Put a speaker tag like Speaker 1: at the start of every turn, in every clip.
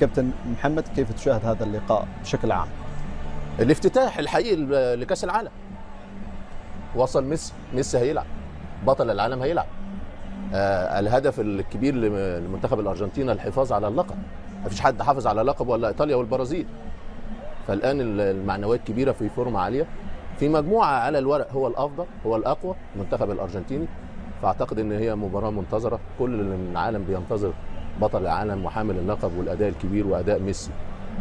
Speaker 1: كابتن محمد، كيف تشاهد هذا اللقاء بشكل عام؟
Speaker 2: الافتتاح الحقيقي لكأس العالم. وصل ميسي هيلعب، بطل العالم هيلعب. الهدف الكبير لمنتخب الأرجنتين الحفاظ على اللقب. مفيش حد حافظ على لقب ولا إيطاليا والبرازيل. فالآن المعنويات كبيرة، في فورمة عالية، في مجموعة على الورق هو الأفضل، هو الأقوى، المنتخب الأرجنتيني. فأعتقد إن هي مباراة منتظرة، كل العالم بينتظر بطل العالم وحامل اللقب والأداء الكبير وأداء ميسي.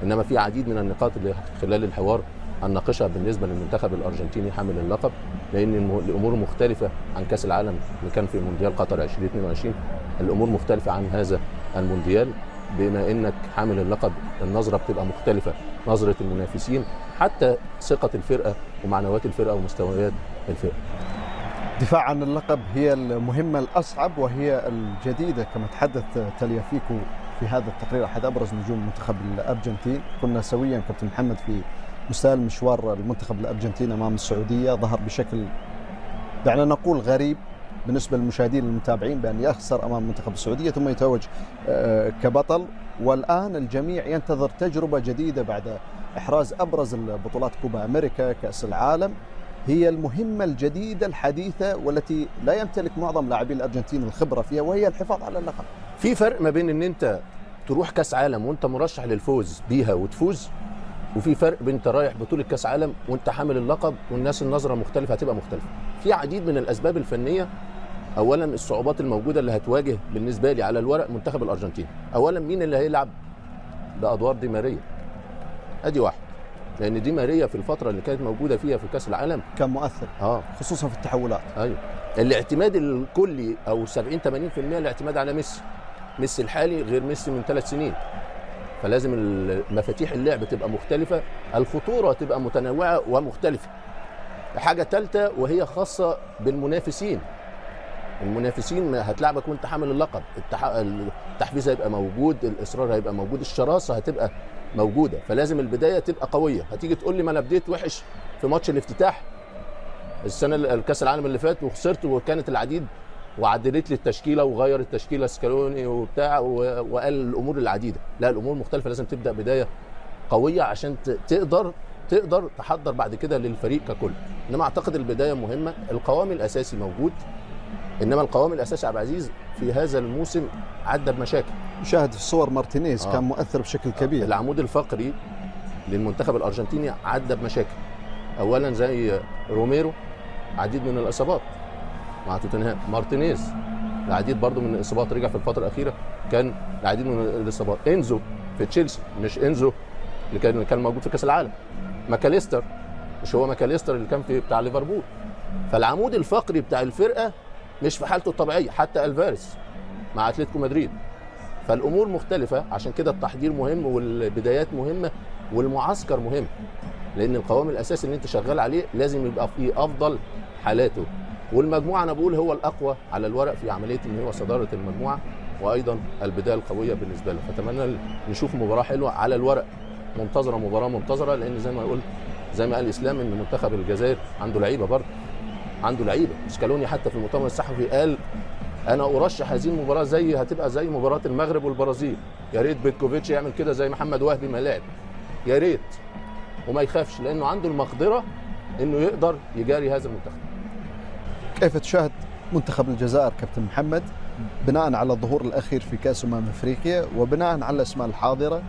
Speaker 2: إنما في عديد من النقاط اللي خلال الحوار هنناقشها بالنسبة للمنتخب الأرجنتيني حامل اللقب، لأن الأمور مختلفة عن كأس العالم اللي كان في مونديال قطر 2022. الأمور مختلفة عن هذا المونديال، بما إنك حامل اللقب النظرة بتبقى مختلفة، نظرة المنافسين، حتى ثقة الفرقة ومعنويات الفرقة ومستويات الفرقة.
Speaker 1: دفاع عن اللقب هي المهمة الأصعب وهي الجديدة، كما تحدث تاليافيكو في هذا التقرير أحد أبرز نجوم منتخب الأرجنتين. كنا سويا كابتن محمد في مستهل مشوار المنتخب الأرجنتيني أمام السعودية، ظهر بشكل دعنا نقول غريب بالنسبة للمشاهدين المتابعين، بأن يخسر أمام منتخب السعودية ثم يتوج كبطل. والآن الجميع ينتظر تجربة جديدة بعد إحراز أبرز البطولات، كوبا أمريكا، كأس العالم. هي المهمة الجديدة الحديثة والتي لا يمتلك معظم لاعبين الأرجنتين الخبرة فيها، وهي الحفاظ على اللقب.
Speaker 2: في فرق ما بين ان انت تروح كاس عالم وانت مرشح للفوز بيها وتفوز، وفي فرق بين انت رايح بطولة كاس عالم وانت حامل اللقب والناس النظرة مختلفة، هتبقى مختلفة. في عديد من الاسباب الفنية. اولا الصعوبات الموجودة اللي هتواجه بالنسبة لي على الورق منتخب الارجنتين. اولا مين اللي هيلعب بادوار دي ماريا؟ ادي واحد، لان دي ماريا في الفترة اللي كانت موجودة فيها في كاس العالم
Speaker 1: كان مؤثر خصوصا في التحولات.
Speaker 2: ايوه، الاعتماد الكلي او 70-80% الاعتماد على ميسي الحالي غير ميسي من 3 سنين. فلازم مفاتيح اللعب تبقى مختلفة، الخطورة تبقى متنوعة ومختلفة. حاجة ثالثة وهي خاصة بالمنافسين. المنافسين هتلعبك وانت حامل اللقب، التحفيز هيبقى موجود، الإصرار هيبقى موجود، الشراسة هتبقى موجودة. فلازم البداية تبقى قوية. هتيجي تقول لي ما انا بديت وحش في ماتش الافتتاح السنة الكاس العالم اللي فات وخسرت، وكانت العديد وعدلت لي التشكيله وغير التشكيله سكالوني وبتاع وقال الامور العديده. لا، الامور مختلفه، لازم تبدا بدايه قويه عشان تقدر تحضر بعد كده للفريق ككل. انما اعتقد البدايه مهمه. القوام الاساسي موجود، انما القوام الاساسي عبد العزيز في هذا الموسم عدى بمشاكل.
Speaker 1: شاهد في صور مارتينيز كان مؤثر بشكل كبير.
Speaker 2: العمود الفقري للمنتخب الارجنتيني عدى بمشاكل. اولا زي روميرو، عديد من الاصابات مع توتنهام. مارتينيز العديد برضو من الاصابات، رجع في الفتره الاخيره كان العديد من الاصابات. انزو في تشيلسي، مش انزو اللي كان موجود في كاس العالم. ماكاليستر مش هو ماكاليستر اللي كان في بتاع ليفربول. فالعمود الفقري بتاع الفرقه مش في حالته الطبيعيه، حتى الفاريز مع اتلتيكو مدريد. فالامور مختلفه، عشان كده التحضير مهم والبدايات مهمه والمعسكر مهم، لان القوام الاساسي اللي انت شغال عليه لازم يبقى في افضل حالاته. والمجموعه انا بقول هو الاقوى على الورق في عمليه ان هو صداره المجموعه، وايضا البدايه القويه بالنسبه له. فاتمنى نشوف مباراه حلوه على الورق، منتظره، مباراه منتظره، لان زي ما قال اسلام ان منتخب الجزائر عنده لعيبه، برضه عنده لعيبه. سكالوني حتى في المؤتمر الصحفي قال انا ارشح هذه المباراه هتبقى زي مباراه المغرب والبرازيل. يا ريت بيتكوفيتش يعمل كده زي محمد وهبي ما لعب، يا ريت، وما يخافش، لانه عنده المقدره انه يقدر يجاري هذا المنتخب.
Speaker 1: كيف تشاهد منتخب الجزائر كابتن محمد بناء على الظهور الأخير في كأس أفريقيا وبناء على الأسماء الحاضرة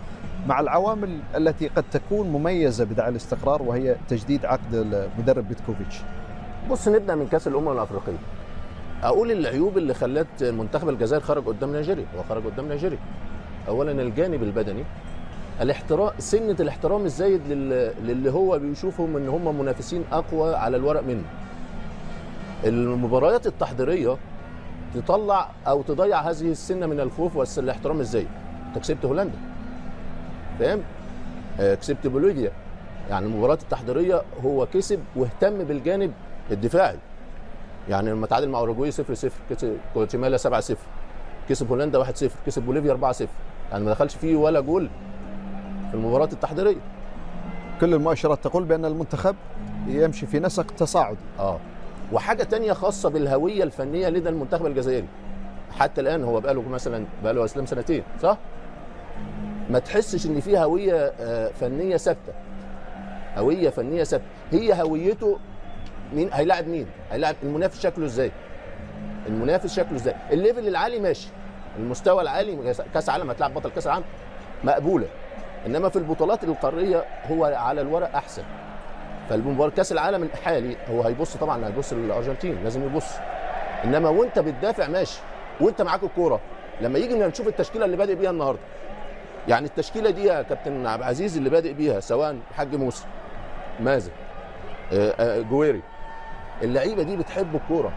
Speaker 1: مع العوامل التي قد تكون مميزة بدعاء الاستقرار وهي تجديد عقد المدرب بيتكوفيتش؟
Speaker 2: بص، نبدأ من كأس الأمم الأفريقية. أقول العيوب اللي خلت منتخب الجزائر خرج قدام نيجيريا. أولا الجانب البدني، سنة الاحترام الزايد للي هو بيشوفهم ان هم منافسين اقوى على الورق منه. المباريات التحضيريه تطلع او تضيع هذه السنه من الخوف والاحترام الزايد. انت كسبت هولندا، فاهم؟ كسبت بوليفيا. يعني المباريات التحضيريه هو كسب واهتم بالجانب الدفاعي. يعني لما تعادل مع اوروجواي 0-0، كسب جواتيمالا 7-0، كسب هولندا 1-0، كسب بوليفيا 4-0. يعني ما دخلش فيه ولا جول في المباريات التحضيريه.
Speaker 1: كل المؤشرات تقول بان المنتخب يمشي في نسق تصاعدي.
Speaker 2: وحاجه تانية خاصه بالهويه الفنيه لدى المنتخب الجزائري. حتى الان هو بقاله اسلام 2 سنين، صح؟ ما تحسش ان في هويه فنيه ثابته. هويه فنيه ثابته، هي هويته. مين هيلاعب مين؟ هيلاعب المنافس شكله ازاي؟ المنافس شكله ازاي؟ الليفل العالي ماشي، المستوى العالي كاس عالم هتلاعب بطل كاس العالم مقبوله، انما في البطولات القاريه هو على الورق احسن. فالمباراه كاس العالم الحالي هو هيبص طبعا، هيبص للارجنتين، لازم يبص. انما وانت بتدافع ماشي، وانت معاك الكوره. لما يجي نشوف التشكيله اللي بادئ بيها النهارده، يعني التشكيله دي يا كابتن عبد العزيز اللي بادئ بيها، سواء الحاج موسى، مازن، جويري، اللعيبه دي بتحب الكوره.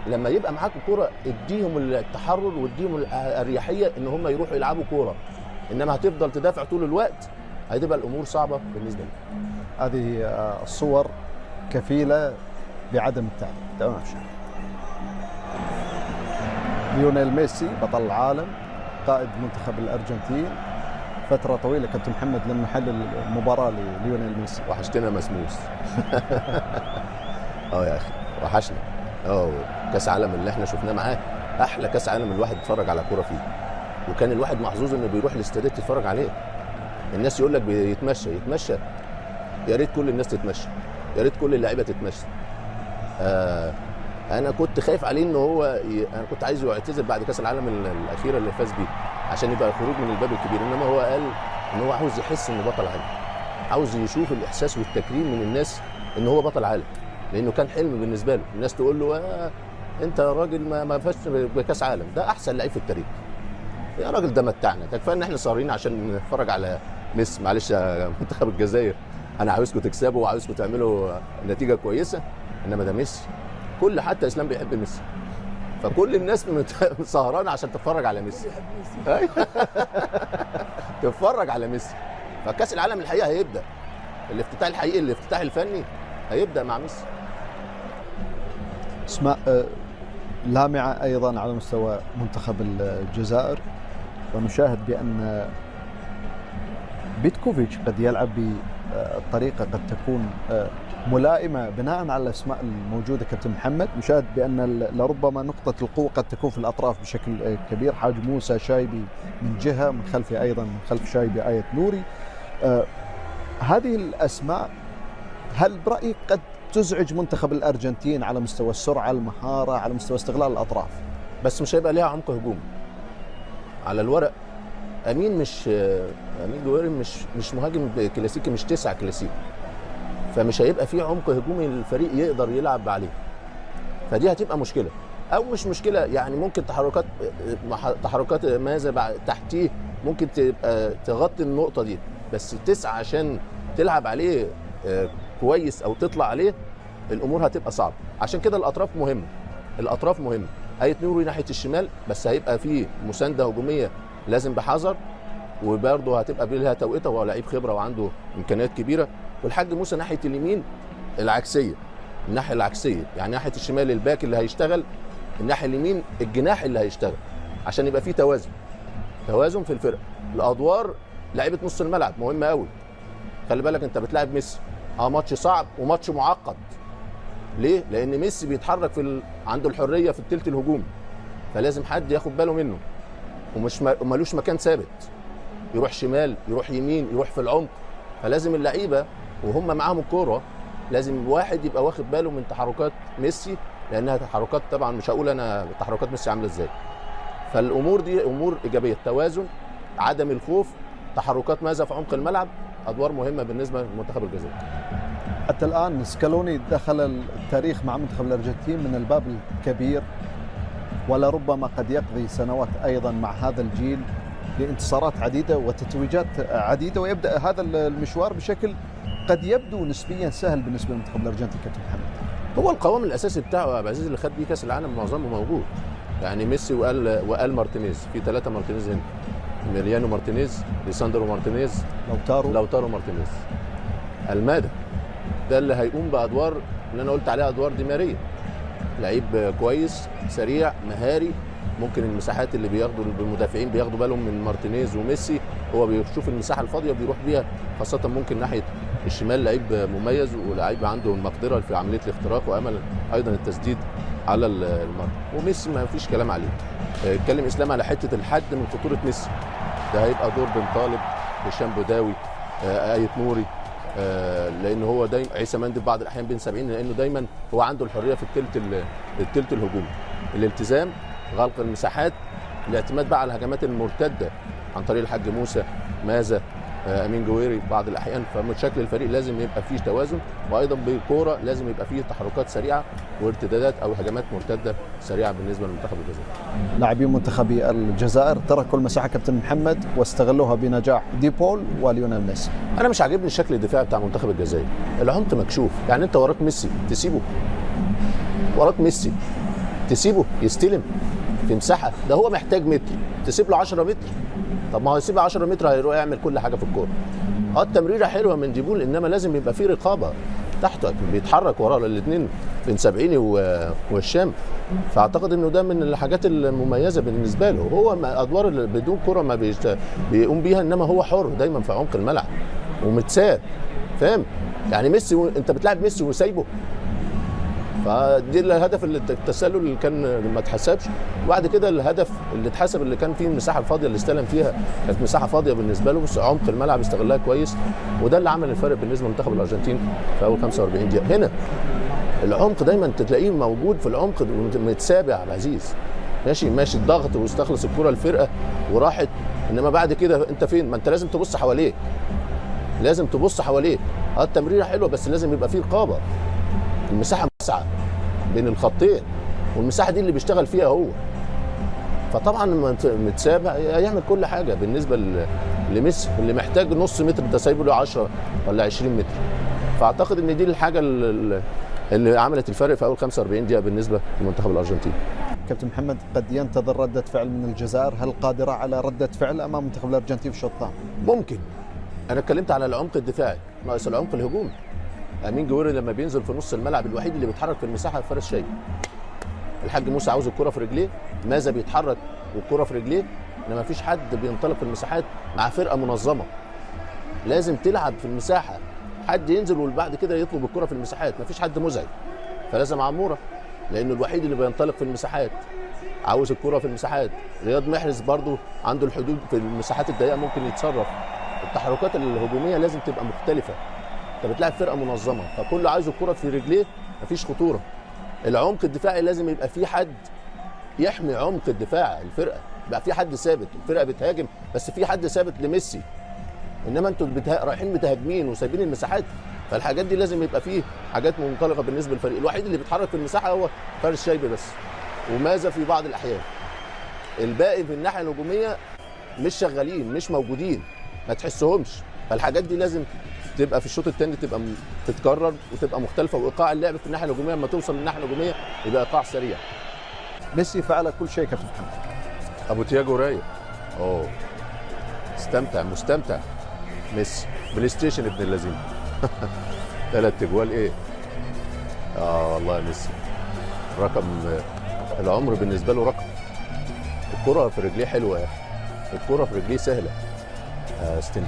Speaker 2: لما يبقى معاك الكوره اديهم التحرر واديهم الاريحيه ان هم يروحوا يلعبوا كوره، انما هتفضل تدافع طول الوقت هتبقى الامور صعبه بالنسبه لك.
Speaker 1: هذه الصور كفيله بعدم التعليق. تمام. ليونيل ميسي بطل العالم، قائد منتخب الارجنتين فتره طويله. كابتن محمد لم نحلل المباراه لليونيل ميسي.
Speaker 2: وحشتنا مسموس. يا اخي وحشنا. كاس عالم اللي احنا شفناه معاه احلى كاس عالم الواحد يتفرج على كوره فيه، وكان الواحد محظوظ انه بيروح الاستادات يتفرج عليه. الناس يقول لك بيتمشى، يا ريت كل الناس تتمشى، يا ريت كل اللعيبه تتمشى. انا كنت خايف عليه ان هو انا كنت عايزه يعتزل بعد كاس العالم الاخيره اللي فاز بيه عشان يبقى خروج من الباب الكبير، انما هو قال ان هو عاوز يحس انه بطل عالم، عاوز يشوف الاحساس والتكريم من الناس ان هو بطل عالم، لانه كان حلم بالنسبه له. الناس تقول له انت راجل ما فازش بكاس عالم، ده احسن لعيب في التاريخ. يا راجل ده متعنا، ده كفايه ان احنا صارين عشان نتفرج على ميسي. معلش يا منتخب الجزائر، انا عاوزكم تكسبوا وعاوزكم تعملوا نتيجه كويسه، انما ده ميسي. كل حتى اسلام بيحب ميسي، فكل الناس سهرانه عشان تتفرج على ميسي. تتفرج على ميسي. فكاس العالم الحقيقه هيبدا، الافتتاح الحقيقي، الافتتاح الفني هيبدا مع ميسي.
Speaker 1: اسماء لامعه ايضا على مستوى منتخب الجزائر، ونشاهد بان بيتكوفيتش قد يلعب بطريقه قد تكون ملائمه بناء على الاسماء الموجوده. كابتن محمد، نشاهد بان لربما نقطه القوه قد تكون في الاطراف بشكل كبير. حاج موسى شايبي من جهه، من خلفه ايضا من خلف شايبي آية نوري. هذه الاسماء هل برايك قد تزعج منتخب الارجنتين على مستوى السرعه، المهاره، على مستوى استغلال الاطراف؟
Speaker 2: بس مش هيبقى ليها عمق هجومي على الورق. امين جويري مش مهاجم كلاسيكي، مش 9 كلاسيكي، فمش هيبقى فيه عمق هجومي الفريق يقدر يلعب عليه، فدي هتبقى مشكله. او مش مشكله، يعني ممكن تحركات ماذا تحتيه ممكن تبقى تغطي النقطه دي، بس 9 عشان تلعب عليه كويس او تطلع عليه الامور هتبقى صعبه. عشان كده الاطراف مهمه. آية نوري ناحيه الشمال، بس هيبقى فيه مسانده هجوميه لازم بحذر، وبرضه هتبقى لها توقيته، وهو لعيب خبره وعنده امكانيات كبيره. والحاج موسى ناحيه اليمين العكسيه، الناحيه العكسيه، يعني ناحيه الشمال الباك اللي هيشتغل، الناحيه اليمين الجناح اللي هيشتغل، عشان يبقى فيه توازن في الفرقه. الادوار لعيبه نص الملعب مهمه قوي. خلي بالك انت بتلاعب ميسي، ماتش صعب وماتش معقد. ليه؟ لان ميسي بيتحرك عنده الحريه في الثلث الهجومي، فلازم حد ياخد باله منه، ومالوش مكان ثابت، يروح شمال، يروح يمين، يروح في العمق. فلازم اللعيبه وهم معاهم الكوره لازم واحد يبقى واخد باله من تحركات ميسي، لانها تحركات طبعا مش هقول انا تحركات ميسي عامله ازاي. فالامور دي امور ايجابيه، توازن، عدم الخوف، تحركات ماذا في عمق الملعب، ادوار مهمه بالنسبه لمنتخب الجزائر.
Speaker 1: حتى الان سكالوني دخل التاريخ مع منتخب الارجنتين من الباب الكبير، ولربما قد يقضي سنوات ايضا مع هذا الجيل لانتصارات عديده وتتويجات عديده، ويبدا هذا المشوار بشكل قد يبدو نسبيا سهل بالنسبه لمنتخب الارجنتين. كابتن محمد،
Speaker 2: هو القوام الاساسي بتاعه يا عبد العزيز اللي خد بيه كاس العالم معظمه موجود، يعني ميسي وقال مارتينيز، في 3 مارتينيز هنا، ميريانو مارتينيز، ليساندرو مارتينيز، لوتارو مارتينيز. الماده ده اللي هيقوم بادوار اللي انا قلت عليها، ادوار دي ماريه، لعيب كويس، سريع، مهاري. ممكن المساحات اللي بياخدوا المدافعين بياخدوا بالهم من مارتينيز وميسي، هو بيشوف المساحه الفاضيه بيروح بيها، خاصه ممكن ناحيه الشمال لعيب مميز ولاعيب عنده المقدره في عمليه الاختراق وامل ايضا التسديد على المرمى. وميسي ما فيش كلام عليه. اتكلم اسلام على حته الحد من خطوره ميسي. ده هيبقى دور بن طالب، هشام بوداوي، آية نوري، لان هو دايما عيسى مندي في بعض الاحيان بين 70، لانه دايما هو عنده الحريه في الثلث الهجومي، الالتزام، غلق المساحات، الاعتماد بقى على الهجمات المرتده عن طريق الحاج موسى، مازا، امين جويري في بعض الاحيان. فشكل الفريق لازم يبقى فيه توازن، وايضا بالكوره لازم يبقى فيه تحركات سريعه وارتدادات او هجمات مرتده سريعه بالنسبه لمنتخب الجزائر.
Speaker 1: لاعبين منتخب الجزائر تركوا المساحه كابتن محمد واستغلوها بنجاح ديبول وليونيل ميسي.
Speaker 2: انا مش عاجبني الشكل الدفاعي بتاع منتخب الجزائر، العمق مكشوف. يعني انت وراك ميسي تسيبه؟ وراك ميسي تسيبه يستلم في مساحه؟ ده هو محتاج متر، تسيب له 10 متر. طب ما هو يسيب 10 متر هيروح يعمل كل حاجه في الكوره. التمريره حلوه من ديبول، انما لازم يبقى في رقابه تحته، بيتحرك وراه الاثنين بن سبعيني والشام. فاعتقد انه ده من الحاجات المميزه بالنسبه له. هو ادوار بدون كره ما بيقوم بيها، انما هو حر دايما في عمق الملعب ومتساب، فاهم؟ يعني ميسي انت بتلعب ميسي وسايبه، فدي الهدف اللي التسلل اللي كان ما اتحسبش. وبعد كده الهدف اللي اتحسب اللي كان فيه المساحه الفاضيه اللي استلم فيها، كانت مساحه فاضيه بالنسبه له، بس عمق الملعب استغلها كويس، وده اللي عمل الفرق بالنسبه لمنتخب الارجنتين في اول 45 دقيقه. هنا العمق دايما تلاقيه موجود في العمق، متساب يا عبد العزيز، ماشي الضغط واستخلص الكره الفرقه وراحت، انما بعد كده انت فين؟ ما انت لازم تبص حواليك، لازم تبص حواليك. التمريره حلوه بس لازم يبقى فيه رقابه، المساحه واسعه بين الخطين، والمساحه دي اللي بيشتغل فيها هو. فطبعا متساب هيعمل كل حاجه بالنسبه لميسي اللي محتاج نص متر، انت سايبه له 10 ولا 20 متر. فاعتقد ان دي الحاجه اللي عملت الفرق في اول 45 دقيقه بالنسبه لمنتخب الارجنتين.
Speaker 1: كابتن محمد، قد ينتظر رده فعل من الجزائر، هل قادره على رده فعل امام منتخب الارجنتين في الشوط الثاني؟
Speaker 2: ممكن. انا اتكلمت على العمق الدفاعي، ناقص العمق الهجومي. امين جويري لما بينزل في نص الملعب الوحيد اللي بيتحرك في المساحه فارس شايب. الحاج موسى عاوز الكره في رجليه، مازا بيتحرك والكره في رجليه، انما مفيش حد بينطلق في المساحات مع فرقه منظمه. لازم تلعب في المساحه، حد ينزل وبعد كده يطلب الكره في المساحات، مفيش حد مزعج. فلازم عموره لانه الوحيد اللي بينطلق في المساحات، عاوز الكره في المساحات. رياض محرز برضو عنده الحدود في المساحات الضيقه، ممكن يتصرف. التحركات الهجوميه لازم تبقى مختلفه، انت بتلعب فرقه منظمه، فكله عايز الكره في رجليه، مفيش خطوره. العمق الدفاعي لازم يبقى في حد يحمي عمق الدفاع الفرقه، يبقى في حد ثابت. الفرقه بتهاجم بس في حد ثابت لميسي، انما انتوا رايحين متهاجمين وسايبين المساحات. فالحاجات دي لازم يبقى فيه حاجات منطلقه بالنسبه للفريق. الوحيد اللي بيتحرك في المساحه هو فارس شايبي بس، ومازا في بعض الاحيان. الباقي في الناحيه الهجوميه مش شغالين، مش موجودين، ما تحسهمش. فالحاجات دي لازم تبقى في الشوط الثاني تبقى تتكرر وتبقى مختلفه، وايقاع اللعب في الناحيه الهجوميه لما توصل للناحيه الهجوميه يبقى ايقاع سريع.
Speaker 1: ميسي فعل كل شيء كابتن محمد.
Speaker 2: ابو تياجو رايق، مستمتع ميسي، بلاي ستيشن ابن اللذين. 3 اجوال ايه؟ والله ميسي رقم، العمر بالنسبه له رقم. الكره في رجليه حلوه يا اخي، الكره في رجليه سهله.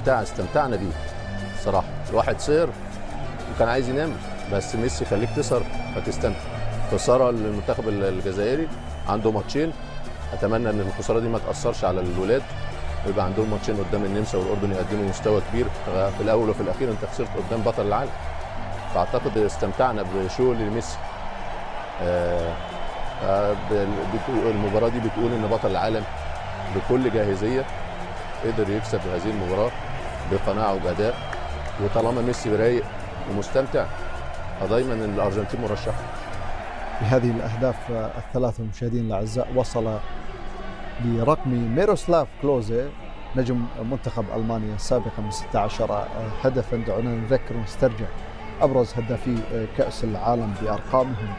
Speaker 2: استمتعنا بيه صراحه. الواحد سهر وكان عايز ينام، بس ميسي يخليك تسهر فتستمتع. خساره للمنتخب الجزائري، عنده ماتشين، اتمنى ان الخساره دي ما تاثرش على الولاد، ويبقى عندهم ماتشين قدام النمسا والاردن يقدموا مستوى كبير. في الاول وفي الاخير انت خسرت قدام بطل العالم، فاعتقد استمتعنا بشو لميسي. المباراه دي بتقول ان بطل العالم بكل جاهزيه قدر يكسب هذه المباراه بقناعه وباداء، وطالما ميسي رايق ومستمتع فدايما الارجنتين مرشحه.
Speaker 1: بهذه الاهداف الثلاثه المشاهدين الاعزاء وصل برقم ميروسلاف كلوزي نجم منتخب المانيا سابقا من 16 هدفا. دعونا نذكر ونسترجع ابرز هدافي كاس العالم بارقامهم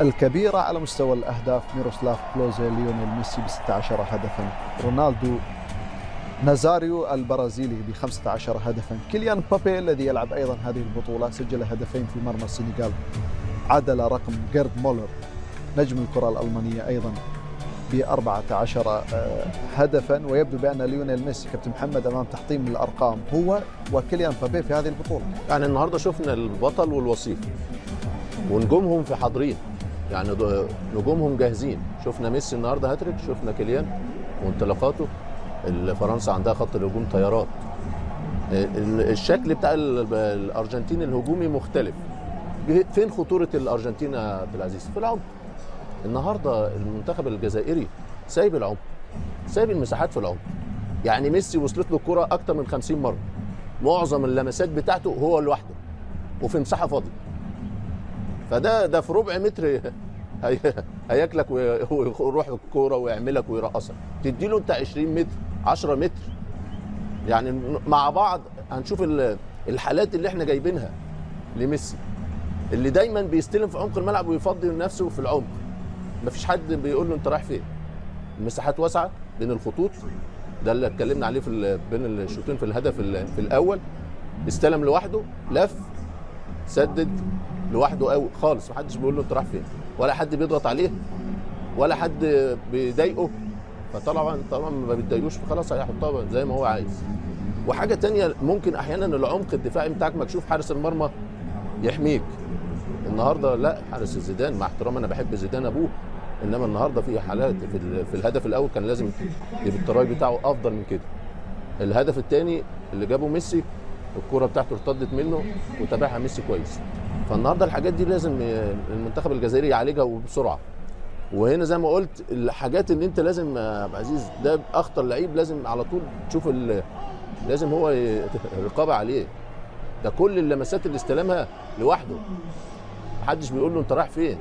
Speaker 1: الكبيره على مستوى الاهداف: ميروسلاف كلوزي، ليونيل ميسي ب 16 هدفا، رونالدو نازاريو البرازيلي ب 15 هدفا، كيليان مبابي الذي يلعب ايضا هذه البطوله سجل هدفين في مرمى السنغال، عدل رقم جيرد مولر نجم الكره الالمانيه ايضا ب 14 هدفا. ويبدو بان ليونيل ميسي كابتن محمد امام تحطيم الارقام هو وكيليان مبابي في هذه البطوله.
Speaker 2: يعني النهارده شفنا البطل والوصيف ونجومهم في حاضرين، يعني نجومهم جاهزين. شفنا ميسي النهارده هاتريك، شفنا كيليان وانطلاقاته، فرنسا عندها خط الهجوم طيارات. الشكل بتاع الارجنتين الهجومي مختلف. فين خطوره الارجنتين يا عبد العزيز؟ في العمق. النهارده المنتخب الجزائري سايب العمق، سايب المساحات في العمق. يعني ميسي وصلت له الكره اكتر من 50 مره، معظم اللمسات بتاعته هو لوحده وفي مساحه فاضيه. فده في ربع متر هياكلك ويروح الكوره ويعملك ويرقصك. تدي له انت 20 متر 10 متر. يعني مع بعض هنشوف الحالات اللي احنا جايبينها لميسي، اللي دايما بيستلم في عمق الملعب ويفضي نفسه في العمق. مفيش حد بيقول له انت رايح فين. المساحات واسعه بين الخطوط، ده اللي اتكلمنا عليه بين الشوطين في الهدف في الاول. استلم لوحده، لف، سدد لوحده قوي خالص، محدش بيقول له انت رايح فين، ولا حد بيضغط عليه ولا حد بيضايقه. فطبعا ما بيتضايقوش، فخلاص هيحطها زي ما هو عايز. وحاجه تانية، ممكن احيانا العمق الدفاعي بتاعك مكشوف، حارس المرمى يحميك. النهارده لا، حارس زيدان، مع احترام انا بحب زيدان ابوه، انما النهارده في حالات في الهدف الاول كان لازم يبقى التراي بتاعه افضل من كده. الهدف الثاني اللي جابه ميسي، الكرة بتاعته ارتدت منه وتابعها ميسي كويس. فالنهارده الحاجات دي لازم المنتخب الجزائري يعالجها وبسرعه. وهنا زي ما قلت الحاجات اللي انت لازم يا عبد العزيز، ده اخطر لعيب لازم على طول تشوف لازم هو الرقابه عليه. ده كل اللمسات اللي استلمها لوحده، محدش بيقول له انت رايح فين.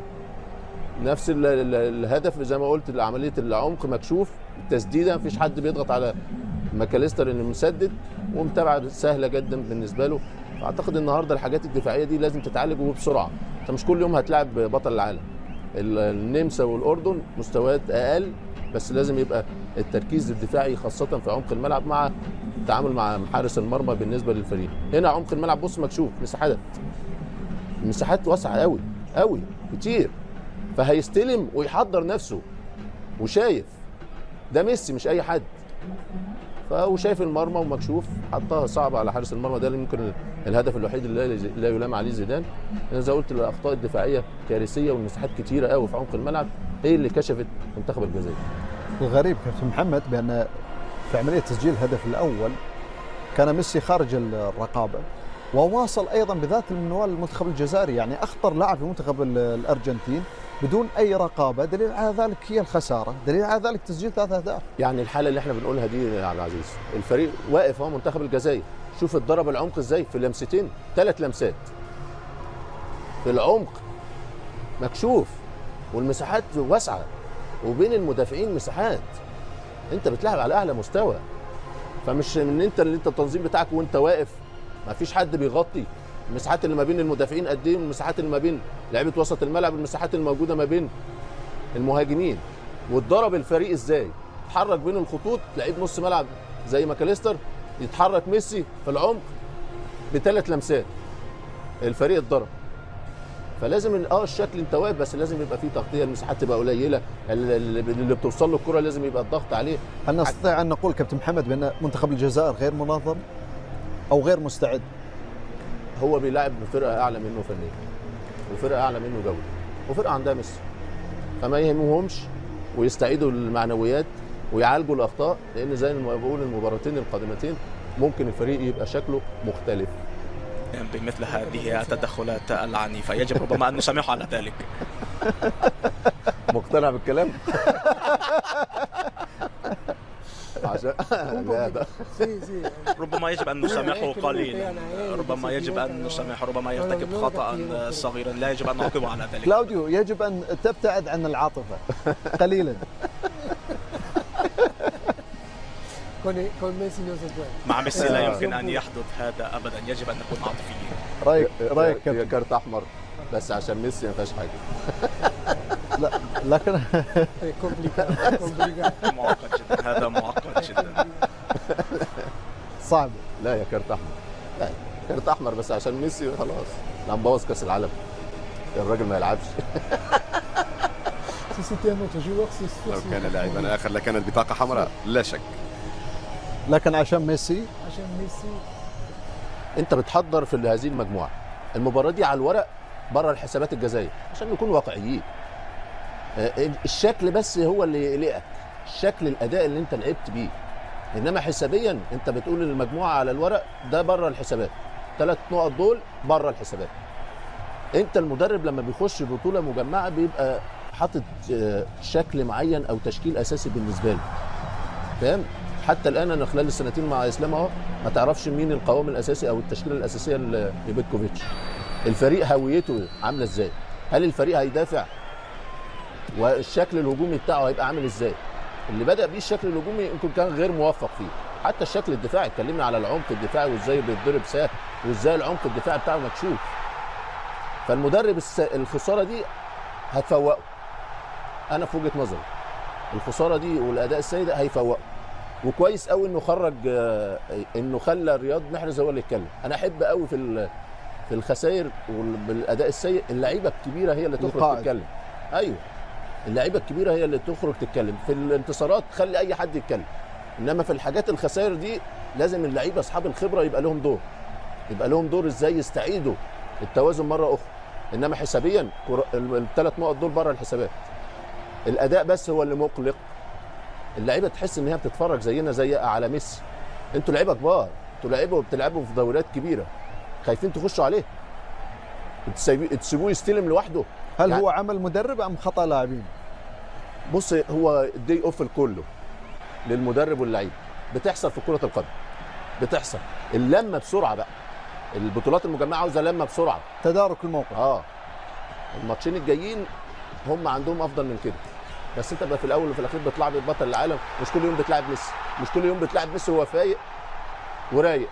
Speaker 2: نفس الهدف زي ما قلت، عمليه العمق مكشوف، التسديده مفيش حد بيضغط على ماكاليستر انه مسدد، ومتابعه سهله جدا بالنسبه له. اعتقد النهارده الحاجات الدفاعيه دي لازم تتعالج وبسرعه. انت مش كل يوم هتلاعب بطل العالم. النمسا والاردن مستويات اقل، بس لازم يبقى التركيز الدفاعي خاصه في عمق الملعب مع التعامل مع حارس المرمى بالنسبه للفريق. هنا عمق الملعب بص مكشوف، مساحات واسعه قوي قوي كتير، فهيستلم ويحضر نفسه وشايف ده ميسي مش اي حد. فهو شايف المرمى ومكشوف، حطها صعبه على حارس المرمى. ده اللي ممكن الهدف الوحيد اللي لا يلام عليه زيدان. انا زي ما قلت الاخطاء الدفاعيه كارثيه، والمساحات كتيره قوي في عمق الملعب هي اللي كشفت منتخب الجزائر.
Speaker 1: الغريب كابتن محمد بان في عمليه تسجيل الهدف الاول كان ميسي خارج الرقابه، وواصل ايضا بذات المنوال المنتخب الجزائري، يعني اخطر لاعب في منتخب الارجنتين بدون اي رقابه. دليل على ذلك هي الخساره، دليل على ذلك تسجيل 3 أهداف.
Speaker 2: يعني الحاله اللي احنا بنقولها دي يا عبد العزيز، الفريق واقف اهو منتخب الجزائر، شوف اتضرب العمق ازاي في لمستين، 3 لمسات في العمق مكشوف، والمساحات واسعه، وبين المدافعين مساحات. انت بتلعب على اعلى مستوى، فمش من انت التنظيم بتاعك وانت واقف ما فيش حد بيغطي. المساحات اللي ما بين المدافعين قد ايه، المساحات اللي ما بين لعيبه وسط الملعب، المساحات الموجوده ما بين المهاجمين. واتضرب الفريق ازاي، اتحرك بين الخطوط، لعيب نص ملعب زي ماكاليستر يتحرك ميسي في العمق ب3 لمسات، الفريق اتضرب. فلازم الشكل انت واقف، بس لازم يبقى فيه تغطيه، المساحات تبقى قليله، اللي بتوصل له الكره لازم يبقى الضغط عليه.
Speaker 1: هل نستطيع ان نقول كابتن محمد بان منتخب الجزائر غير منظم او غير مستعد؟
Speaker 2: هو بيلاعب فرقه اعلى منه فنيا، وفرقه اعلى منه جوده، وفرقه عندها ميسي، فما يهمهمش ويستعيدوا المعنويات ويعالجوا الاخطاء، لان زي ما بقول المباراتين القادمتين ممكن الفريق يبقى شكله مختلف.
Speaker 3: بمثل هذه التدخلات العنيفه يجب ربما ان نسامحه على ذلك.
Speaker 2: مقتنع بالكلام؟ عشان
Speaker 3: ربما يجب ان نسامحه قليلا، ربما يجب ان نسامحه، ربما يرتكب خطا صغيرا لا يجب ان نعاقبه على ذلك.
Speaker 1: كلاوديو، يجب ان تبتعد عن العاطفه قليلا.
Speaker 3: مع ميسي لا يمكن ان يحدث هذا ابدا، يجب ان نكون عاطفيين.
Speaker 2: رايك كابتن؟ كارت احمر بس عشان ميسي ما فيهاش حاجه.
Speaker 1: لا لكن
Speaker 3: معقد جدا، هذا معقد جدا،
Speaker 1: صعب.
Speaker 2: لا يا كارت احمر، لا كارت احمر بس عشان ميسي خلاص، لا نبوظ كاس العالم، الراجل ما يلعبش.
Speaker 4: لو كان لاعبا اخر لكانت بطاقه حمراء لا شك،
Speaker 1: لكن عشان ميسي
Speaker 2: انت بتحضر في هذه المجموعه. المباراه دي على الورق بره الحسابات الجزائر، عشان نكون واقعيين. الشكل بس هو اللي يقلقك، الشكل، الاداء اللي انت لعبت بيه. انما حسابيا انت بتقول المجموعه على الورق ده بره الحسابات، 3 نقط دول بره الحسابات. انت المدرب لما بيخش بطوله مجمعه بيبقى حاطط شكل معين او تشكيل اساسي بالنسبه له، فاهم؟ حتى الان انا خلال السنتين مع اسلام اهو ما تعرفش مين القوام الاساسي او التشكيله الاساسيه لبيتكوفيتش. الفريق هويته عامله ازاي؟ هل الفريق هيدافع؟ والشكل الهجومي بتاعه هيبقى عامل ازاي؟ اللي بدا بيه الشكل الهجومي يمكن كان غير موفق فيه. حتى الشكل الدفاعي، اتكلمنا على العمق الدفاعي وازاي بيتضرب سهل وازاي العمق الدفاعي بتاعه مكشوف. فالمدرب الخساره دي هتفوقه. انا في وجهه نظري الخساره دي والاداء السيء ده هيفوقه. وكويس قوي انه خرج، انه خلى رياض محرز هو اللي يتكلم. انا احب قوي في الخسائر والاداء السيء اللعيبه الكبيره هي اللي تخرج تتكلم. ايوه، اللعيبه الكبيره هي اللي تخرج تتكلم. في الانتصارات خلي اي حد يتكلم، انما في الحاجات الخسائر دي لازم اللعيبه اصحاب الخبره يبقى لهم دور، يبقى لهم دور ازاي يستعيدوا التوازن مره اخرى. انما حسابيا ال3 نقط دول بره الحسابات. الاداء بس هو اللي مقلق. اللعيبه تحس ان هي بتتفرج زينا زي على ميسي. انتوا لعيبه كبار، انتوا بتلعبوا في دوريات كبيره، خايفين تخشوا عليه، تسيبوه يستلم لوحده.
Speaker 1: هل يعني هو عمل مدرب ام خطا لاعبين؟
Speaker 2: بص، هو الدي اوف الكله للمدرب واللعيب. بتحصل في كره القدم، بتحصل اللمه بسرعه بقى. البطولات المجمعه عاوزه لمه بسرعه،
Speaker 1: تدارك الموقف.
Speaker 2: الماتشين الجايين هم عندهم افضل من كده. بس انت بقى في الاول وفي الاخير بتلعب بطل العالم، مش كل يوم بتلعب ميسي، مش كل يوم بتلعب ميسي وهو فايق ورايق.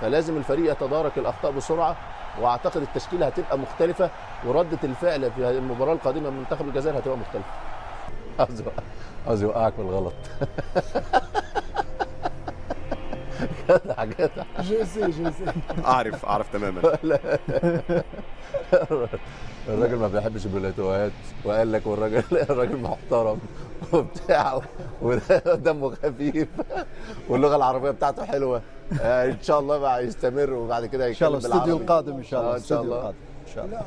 Speaker 2: فلازم الفريق يتدارك الاخطاء بسرعه، واعتقد التشكيله هتبقى مختلفه، ورده الفعل في المباراه القادمه من منتخب الجزائر هتبقى مختلفه. عاوز يوقعك في الغلط. جدع
Speaker 5: جوزي
Speaker 4: اعرف تماما.
Speaker 2: الراجل ما بيحبش البلاتوهات، وقال لك الراجل محترم وبتاع ودمه خفيف واللغه العربيه بتاعته حلوه. ان شاء الله بقى يستمر وبعد كده
Speaker 1: ان شاء الله الاستوديو القادم ان شاء الله.
Speaker 2: ان شاء الله
Speaker 1: ان شاء الله.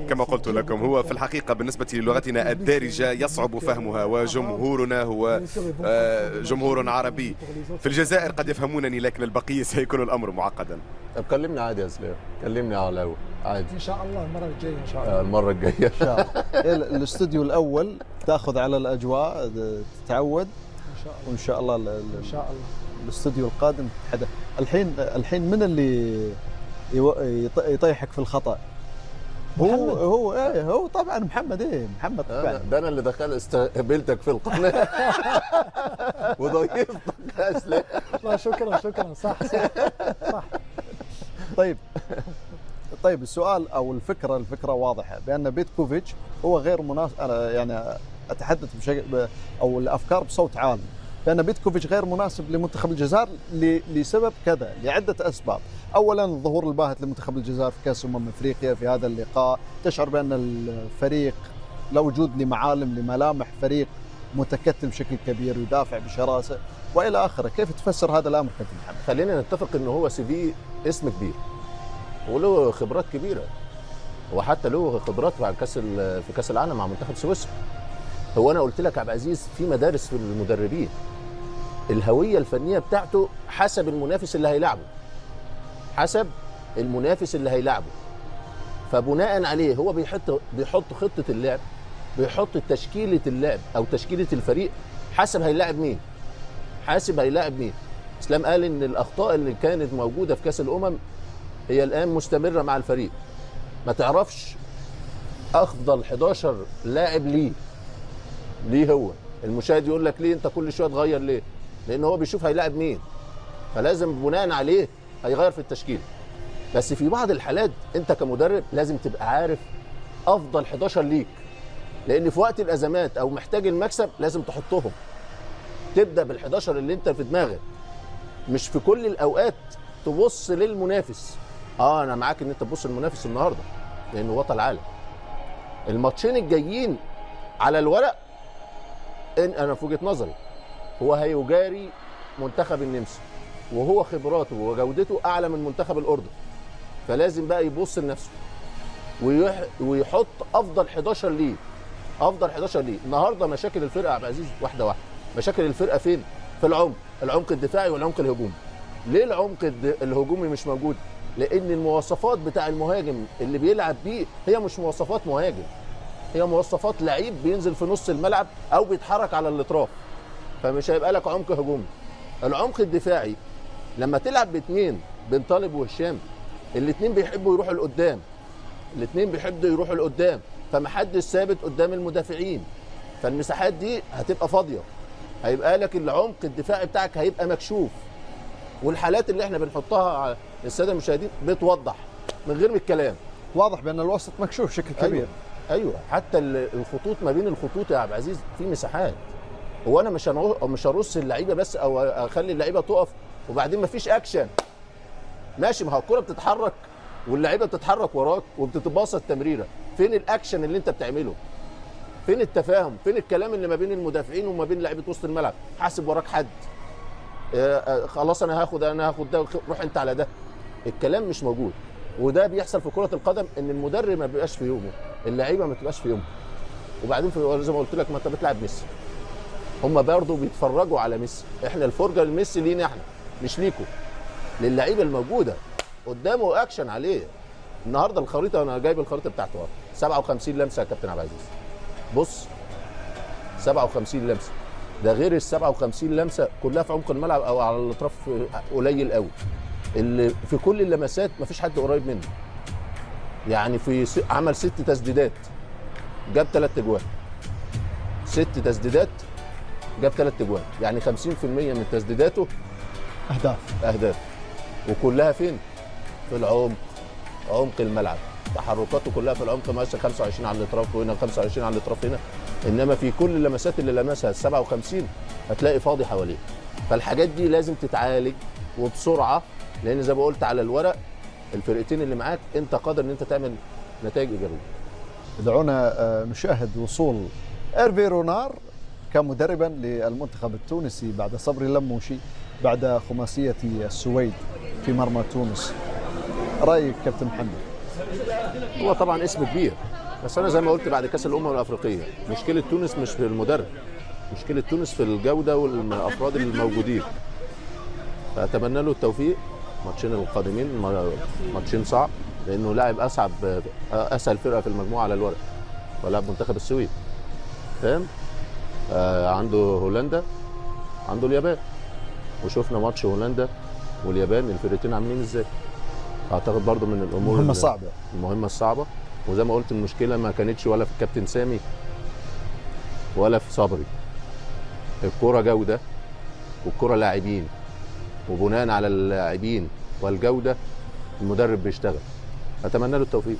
Speaker 4: كما قلت لكم، هو في الحقيقة بالنسبة للغتنا الدارجة يصعب فهمها، وجمهورنا هو جمهور عربي. في الجزائر قد يفهمونني، لكن البقية سيكون الأمر معقدا.
Speaker 2: طب كلمني عادي يا سلام، كلمني على الأول عادي.
Speaker 5: إن شاء الله المرة الجاية إن شاء الله.
Speaker 2: المرة الجاية
Speaker 1: إن شاء الله. الاستوديو الأول تأخذ على الأجواء، تتعود
Speaker 5: إن شاء الله.
Speaker 1: وإن شاء الله
Speaker 5: إن شاء الله
Speaker 1: الاستوديو القادم حدا. الحين من اللي يطيحك في الخطأ؟ هو طبعا محمد. محمد طبعا.
Speaker 2: ده انا اللي استقبلتك في القناه وضيفتك يا اسلام.
Speaker 5: لا شكرا صح.
Speaker 1: طيب السؤال او الفكره واضحه بان بيتكوفيتش هو غير مناسب. انا يعني اتحدث بشكل او الافكار بصوت عالي بان بيتكوفيتش غير مناسب لمنتخب الجزائر لسبب كذا، لعده اسباب. اولا الظهور الباهت لمنتخب الجزائر في كاس افريقيا في هذا اللقاء، تشعر بان الفريق لا وجود لملامح فريق متكتل بشكل كبير ويدافع بشراسه والى اخره. كيف تفسر هذا الامر كابتن محمد؟
Speaker 2: خلينا نتفق ان هو CV اسم كبير وله خبرات كبيره، وحتى له خبرات في كاس العالم مع منتخب سويسرا. هو انا قلت لك يا عبد العزيز في مدارس في المدربين، الهويه الفنيه بتاعته حسب المنافس اللي هيلعبه، فبناء عليه هو بيحط خطه اللعب، بيحط تشكيله اللعب او تشكيله الفريق حسب هيلاعب مين. اسلام قال ان الاخطاء اللي كانت موجوده في كاس الامم هي الان مستمره مع الفريق. ما تعرفش افضل 11 لاعب ليه هو المشاهد يقول لك ليه انت كل شويه تغير ليه؟ لان هو بيشوف هيلاعب مين، فلازم بناء عليه هيغير في التشكيل. بس في بعض الحالات انت كمدرب لازم تبقى عارف افضل 11 ليك، لان في وقت الازمات او محتاج المكسب لازم تحطهم. تبدا بال11 اللي انت في دماغك، مش في كل الاوقات تبص للمنافس. انا معاك ان انت تبص للمنافس النهارده لانه بطل عالم. الماتشين الجايين على الورق انا في وجهه نظري هو هيجاري منتخب النمسا، وهو خبراته وجودته اعلى من منتخب الاردن، فلازم بقى يبص لنفسه ويحط افضل 11 ليه، افضل 11 ليه. النهارده مشاكل الفرقه يا عبد العزيز واحده واحده. مشاكل الفرقه فين؟ في العمق الدفاعي والعمق الهجومي. ليه العمق الهجومي مش موجود؟ لان المواصفات بتاع المهاجم اللي بيلعب بيه هي مش مواصفات مهاجم، هي مواصفات لعيب بينزل في نص الملعب او بيتحرك على الاطراف، فمش هيبقى لك عمق هجومي. العمق الدفاعي لما تلعب باثنين، بن طالب وهشام، الاثنين بيحبوا يروحوا لقدام، الاثنين بيحبوا يروحوا لقدام، فمحدش ثابت قدام المدافعين، فالمساحات دي هتبقى فاضيه، هيبقى لك العمق الدفاعي بتاعك هيبقى مكشوف. والحالات اللي احنا بنحطها على الساده المشاهدين بتوضح من غير الكلام.
Speaker 1: واضح بان الوسط مكشوف بشكل كبير.
Speaker 2: ايوه حتى الخطوط، ما بين الخطوط يا عبد العزيز في مساحات. هو انا مش هرص اللعيبه بس او اخلي اللعيبه تقف وبعدين ما فيش اكشن. ماشي، ما هو الكوره بتتحرك واللعيبه بتتحرك وراك وبتتباصى التمريره، فين الاكشن اللي انت بتعمله؟ فين التفاهم؟ فين الكلام اللي ما بين المدافعين وما بين لعيبه وسط الملعب؟ حاسب وراك حد، خلاص انا هاخد ده، روح انت على ده. الكلام مش موجود، وده بيحصل في كره القدم، ان المدرب ما بيبقاش في يومه، اللعيبه ما بتبقاش في يومها. وبعدين زي ما قلت لك، ما انت بتلعب ميسي، هم برضه بيتفرجوا على ميسي. احنا الفرجه لميسي لينا احنا مش ليكم، للعيبه الموجوده قدامه اكشن عليه. النهارده الخريطه، انا جايب الخريطه بتاعته اهو، 57 لمسه يا كابتن عبد العزيز. بص 57 لمسه، ده غير ال 57 لمسه كلها في عمق الملعب او على الاطراف قليل قوي. اللي في كل اللمسات مفيش حد قريب منه. يعني عمل 6 تسديدات جاب 3 اجوان. 6 تسديدات جاب 3 اجوان، يعني 50% من تسديداته اهداف. وكلها فين؟ في العمق، عمق الملعب. تحركاته كلها في العمق، ماشي 25 على الاطراف وهنا 25 على الاطراف هنا، انما في كل اللمسات اللي لمسها ال 57 هتلاقي فاضي حواليه. فالحاجات دي لازم تتعالج وبسرعه، لان زي ما قلت على الورق الفرقتين اللي معاك انت قادر ان انت تعمل نتائج ايجابيه.
Speaker 1: دعونا نشاهد وصول إيرفي رونار كمدربا للمنتخب التونسي بعد صبري لموشي بعد خماسيه السويد في مرمى تونس. رايك كابتن محمد؟
Speaker 2: هو طبعا اسم كبير، بس انا زي ما قلت بعد كاس الامم الافريقيه مشكله تونس مش في المدرب، مشكله تونس في الجوده والافراد الموجودين. فاتمنى له التوفيق. ماتشين القادمين ماتشين صعب، لانه لاعب اسهل فرقه في المجموعه على الورق، ولاعب منتخب السويد، فاهم؟ عنده هولندا، عنده اليابان، وشفنا ماتش هولندا واليابان الفرقتين عاملين ازاي. اعتقد برضو من الامور المهمه الصعبه. وزي ما قلت المشكله ما كانتش ولا في الكابتن سامي ولا في صبري. الكوره جوده والكوره لاعبين، وبناء على اللاعبين والجوده المدرب بيشتغل. اتمنى له التوفيق.